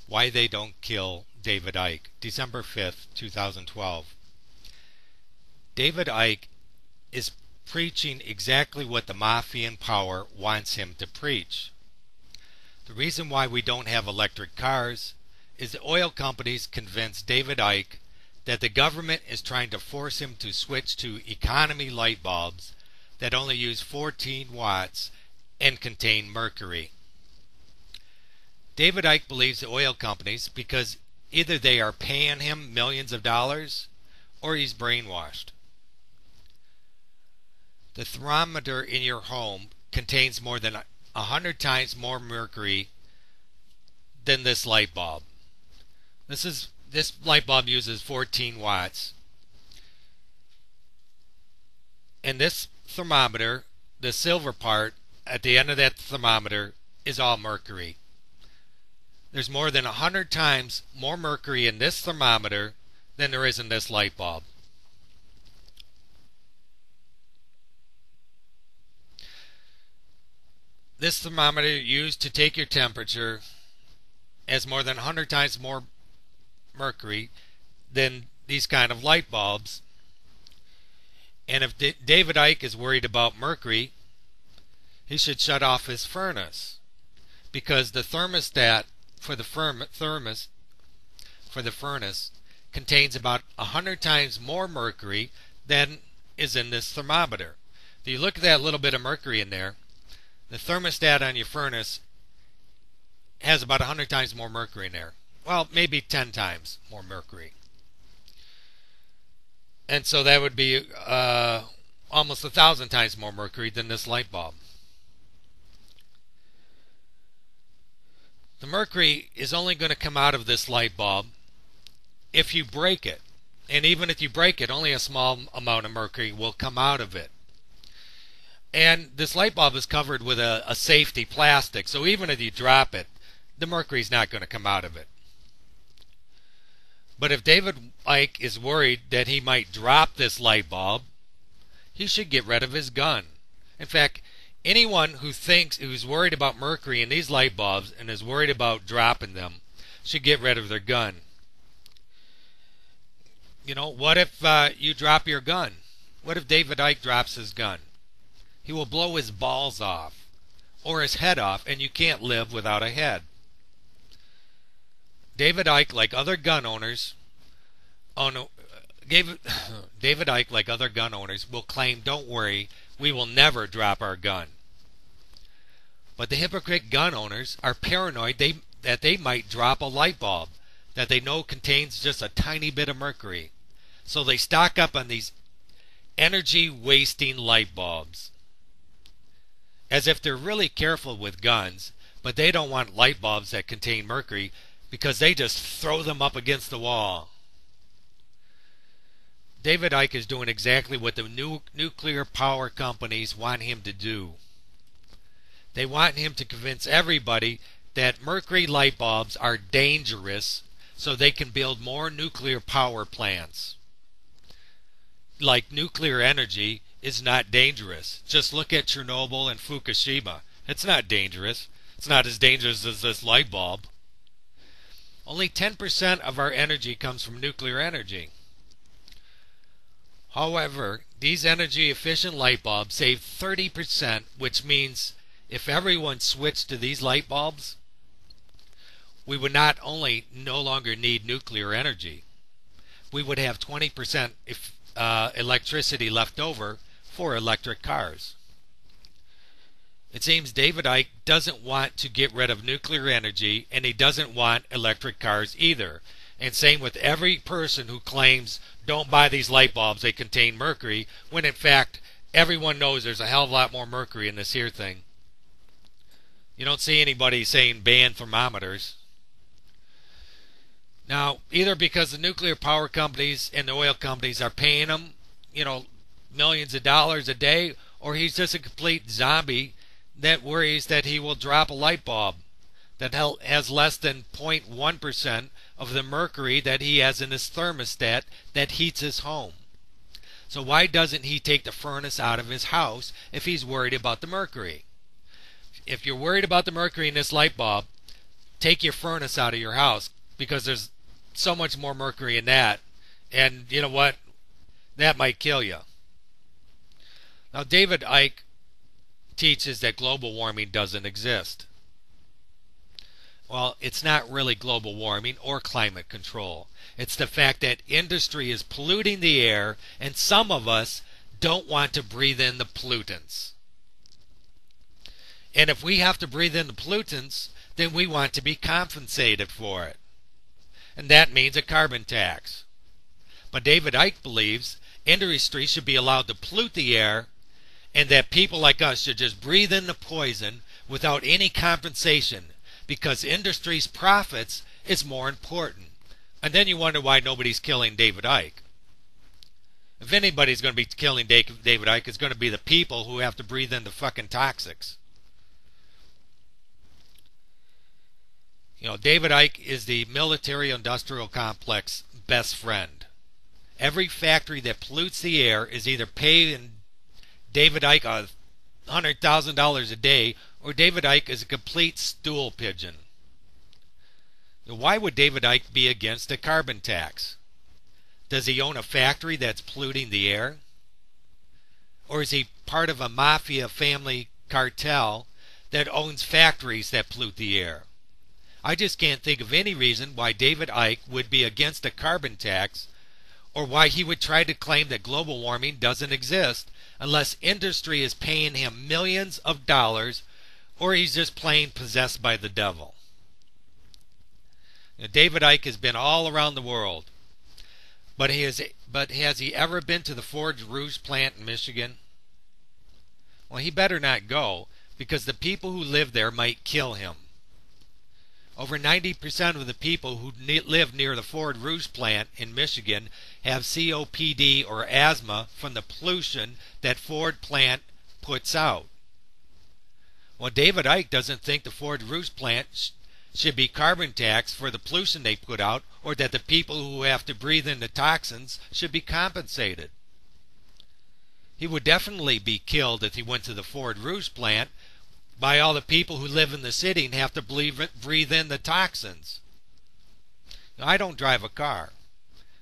Why They Don't Kill David Ike, December 5th, 2012. David Ike is preaching exactly what the Mafia in power wants him to preach. The reason why we don't have electric cars is the oil companies convinced David Ike that the government is trying to force him to switch to economy light bulbs that only use 14 watts and contain mercury. David Icke believes the oil companies because either they are paying him millions of dollars or he's brainwashed. The thermometer in your home contains more than 100 times more mercury than this light bulb. This light bulb uses 14 watts. And this thermometer, the silver part at the end of that thermometer, is all mercury. There's more than 100 times more mercury in this thermometer than there is in this light bulb. This thermometer used to take your temperature has more than 100 times more mercury than these kind of light bulbs. And if David Icke is worried about mercury, he should shut off his furnace, because the thermostat for the furnace contains about 100 times more mercury than is in this thermometer. If you look at that little bit of mercury in there, the thermostat on your furnace has about 100 times more mercury in there. Well, maybe 10 times more mercury. And so that would be almost 1,000 times more mercury than this light bulb. The mercury is only going to come out of this light bulb if you break it. And even if you break it, only a small amount of mercury will come out of it. And this light bulb is covered with a safety plastic, so even if you drop it, the mercury is not going to come out of it. But if David Icke is worried that he might drop this light bulb, he should get rid of his gun. In fact, anyone who's worried about mercury in these light bulbs and is worried about dropping them should get rid of their gun. You know, what if you drop your gun? What if David Icke drops his gun? He will blow his balls off or his head off, and you can't live without a head. David Icke, like other gun owners, David Icke, like other gun owners, will claim, "Don't worry, we will never drop our gun." But the hypocrite gun owners are paranoid that they might drop a light bulb that they know contains just a tiny bit of mercury. So they stock up on these energy-wasting light bulbs, as if they're really careful with guns, but they don't want light bulbs that contain mercury because they just throw them up against the wall. David Icke is doing exactly what the nuclear power companies want him to do. They want him to convince everybody that mercury light bulbs are dangerous so they can build more nuclear power plants. Like nuclear energy is not dangerous. Just look at Chernobyl and Fukushima. It's not dangerous. It's not as dangerous as this light bulb. Only 10% of our energy comes from nuclear energy. However, these energy-efficient light bulbs save 30%, which means if everyone switched to these light bulbs, we would not only no longer need nuclear energy, we would have 20% electricity left over for electric cars. It seems David Icke doesn't want to get rid of nuclear energy, and he doesn't want electric cars either. And same with every person who claims, "Don't buy these light bulbs, they contain mercury," when in fact everyone knows there's a hell of a lot more mercury in this here thing. You don't see anybody saying ban thermometers. Now, either because the nuclear power companies and the oil companies are paying him, millions of dollars a day, or he's just a complete zombie that worries that he will drop a light bulb that has less than 0.1% of the mercury that he has in his thermostat that heats his home. So why doesn't he take the furnace out of his house if he's worried about the mercury? If you're worried about the mercury in this light bulb, take your furnace out of your house because there's so much more mercury in that. And you know what? That might kill you. Now, David Icke teaches that global warming doesn't exist. Well, it's not really global warming or climate control. It's the fact that industry is polluting the air, and some of us don't want to breathe in the pollutants. And if we have to breathe in the pollutants, then we want to be compensated for it. And that means a carbon tax. But David Icke believes industry should be allowed to pollute the air, and that people like us should just breathe in the poison without any compensation, because industry's profits is more important. And then you wonder why nobody's killing David Icke. If anybody's going to be killing David Icke, it's going to be the people who have to breathe in the fucking toxics. You know, David Icke is the military-industrial complex best friend. Every factory that pollutes the air is either paying David Icke $100,000 a day, or David Icke is a complete stool pigeon. Why would David Icke be against a carbon tax? Does he own a factory that's polluting the air? Or is he part of a Mafia family cartel that owns factories that pollute the air? I just can't think of any reason why David Icke would be against a carbon tax, or why he would try to claim that global warming doesn't exist unless industry is paying him millions of dollars, or he's just plain possessed by the devil. Now, David Icke has been all around the world, but has he ever been to the Ford Rouge plant in Michigan? Well, he better not go, because the people who live there might kill him. Over 90% of the people who live near the Ford Rouge plant in Michigan have COPD or asthma from the pollution that Ford plant puts out. Well, David Icke doesn't think the Ford Rouge plant should be carbon taxed for the pollution they put out, or that the people who have to breathe in the toxins should be compensated. He would definitely be killed if he went to the Ford Rouge plant by all the people who live in the city and have to breathe in the toxins. Now, I don't drive a car.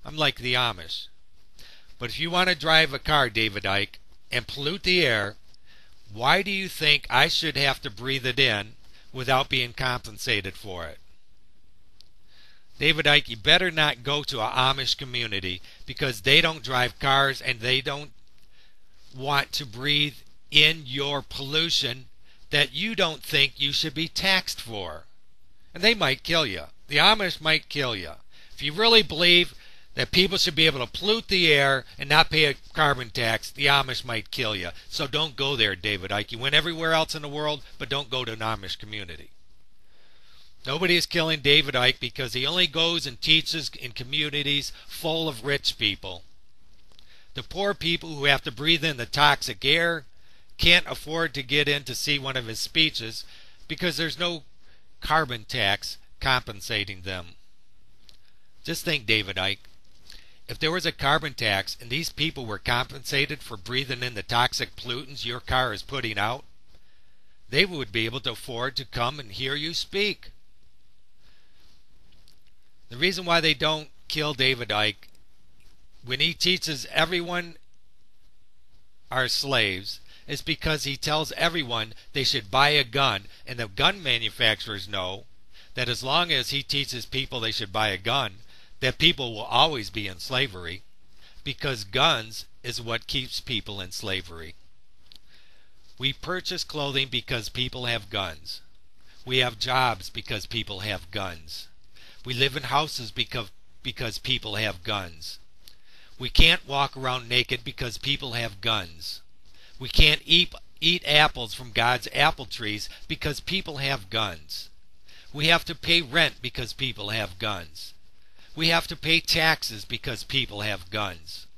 I'm like the Amish. But if you want to drive a car, David Icke, and pollute the air, why do you think I should have to breathe it in without being compensated for it? David Icke, you better not go to an Amish community, because they don't drive cars and they don't want to breathe in your pollution that you don't think you should be taxed for. And they might kill you. The Amish might kill you. If you really believe that people should be able to pollute the air and not pay a carbon tax, the Amish might kill you. So don't go there, David Icke. You went everywhere else in the world, but don't go to an Amish community. Nobody is killing David Icke because he only goes and teaches in communities full of rich people. The poor people who have to breathe in the toxic air can't afford to get in to see one of his speeches because there's no carbon tax compensating them. Just think, David Icke, if there was a carbon tax and these people were compensated for breathing in the toxic pollutants your car is putting out, they would be able to afford to come and hear you speak. The reason why they don't kill David Icke when he teaches everyone are slaves is because he tells everyone they should buy a gun, and the gun manufacturers know that as long as he teaches people they should buy a gun, that people will always be in slavery, because guns is what keeps people in slavery. We purchase clothing because people have guns. We have jobs because people have guns. We live in houses because people have guns. We can't walk around naked because people have guns. We can't eat apples from God's apple trees because people have guns. We have to pay rent because people have guns. We have to pay taxes because people have guns.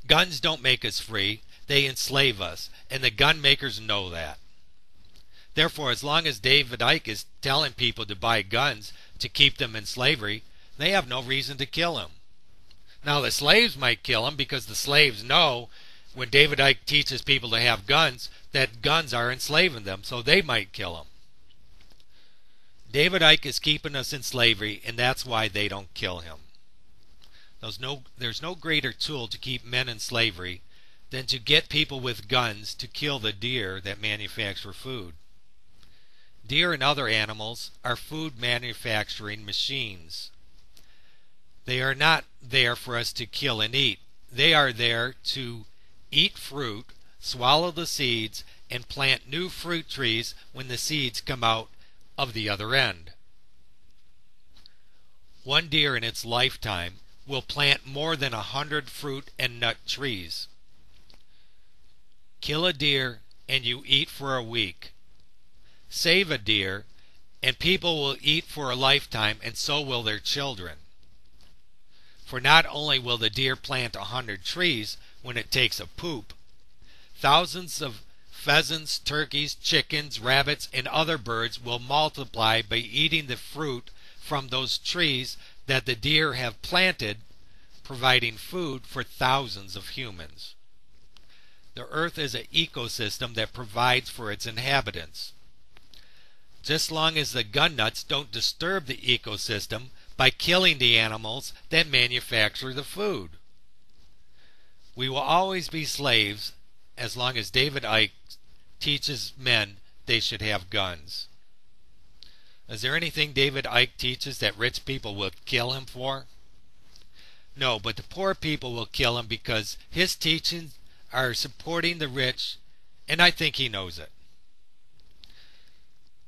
Guns don't make us free, they enslave us, and the gun makers know that. Therefore, as long as David Icke is telling people to buy guns to keep them in slavery, they have no reason to kill him. Now, the slaves might kill him because the slaves know when David Icke teaches people to have guns, that guns are enslaving them, so they might kill him. David Icke is keeping us in slavery, and that's why they don't kill him. There's no greater tool to keep men in slavery than to get people with guns to kill the deer that manufacture food. Deer and other animals are food manufacturing machines. They are not there for us to kill and eat. They are there to eat fruit, swallow the seeds, and plant new fruit trees when the seeds come out of the other end. One deer in its lifetime will plant more than 100 fruit and nut trees. Kill a deer and you eat for a week. Save a deer and people will eat for a lifetime, and so will their children. For not only will the deer plant 100 trees when it takes a poop, thousands of pheasants, turkeys, chickens, rabbits, and other birds will multiply by eating the fruit from those trees that the deer have planted, providing food for thousands of humans. The earth is an ecosystem that provides for its inhabitants. Just long as the gun nuts don't disturb the ecosystem by killing the animals that manufacture the food. We will always be slaves as long as David Icke teaches men they should have guns. Is there anything David Icke teaches that rich people will kill him for? No, but the poor people will kill him because his teachings are supporting the rich, and I think he knows it.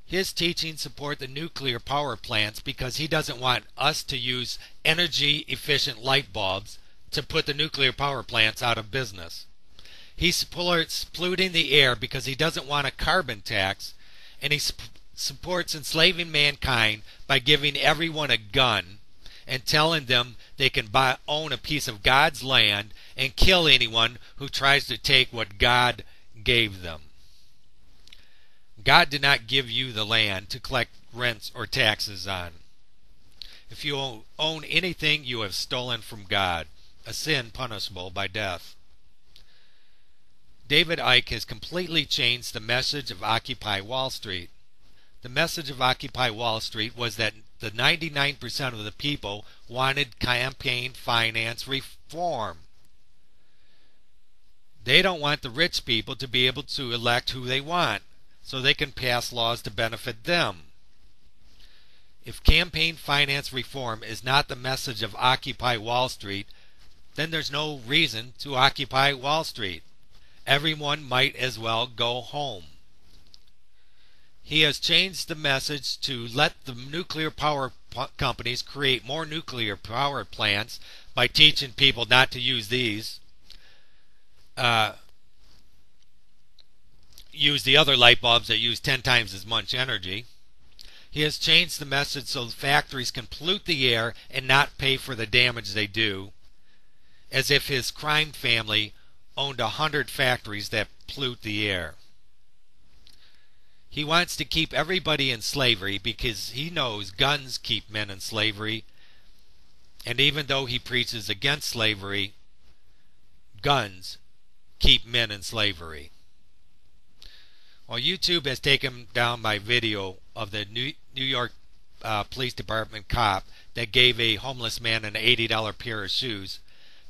His teachings support the nuclear power plants because he doesn't want us to use energy-efficient light bulbs to put the nuclear power plants out of business. He supports polluting the air because he doesn't want a carbon tax, and he supports enslaving mankind by giving everyone a gun and telling them they can own a piece of God's land and kill anyone who tries to take what God gave them. God did not give you the land to collect rents or taxes on. If you own anything, you have stolen from God, a sin punishable by death. David Icke has completely changed the message of Occupy Wall Street. The message of Occupy Wall Street was that the 99% of the people wanted campaign finance reform. They don't want the rich people to be able to elect who they want, so they can pass laws to benefit them. If campaign finance reform is not the message of Occupy Wall Street, then there's no reason to occupy Wall Street. Everyone might as well go home. He has changed the message to let the nuclear power companies create more nuclear power plants by teaching people not to use these. Use the other light bulbs that use 10 times as much energy. He has changed the message so the factories can pollute the air and not pay for the damage they do, as if his crime family owned 100 factories that pollute the air. He wants to keep everybody in slavery because he knows guns keep men in slavery, and even though he preaches against slavery, guns keep men in slavery. Well, YouTube has taken down my video of the New York Police Department cop that gave a homeless man an $80 pair of shoes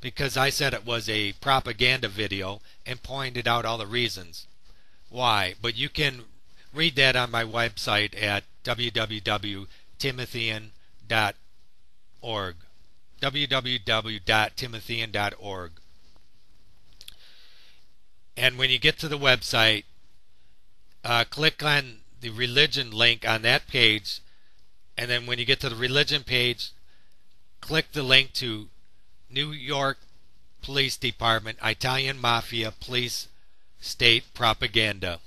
because I said it was a propaganda video and pointed out all the reasons why. But you can read that on my website at www.timothean.org. www.timothean.org. And when you get to the website, click on the religion link on that page, and then when you get to the religion page, click the link to New York Police Department, Italian Mafia, Police State Propaganda.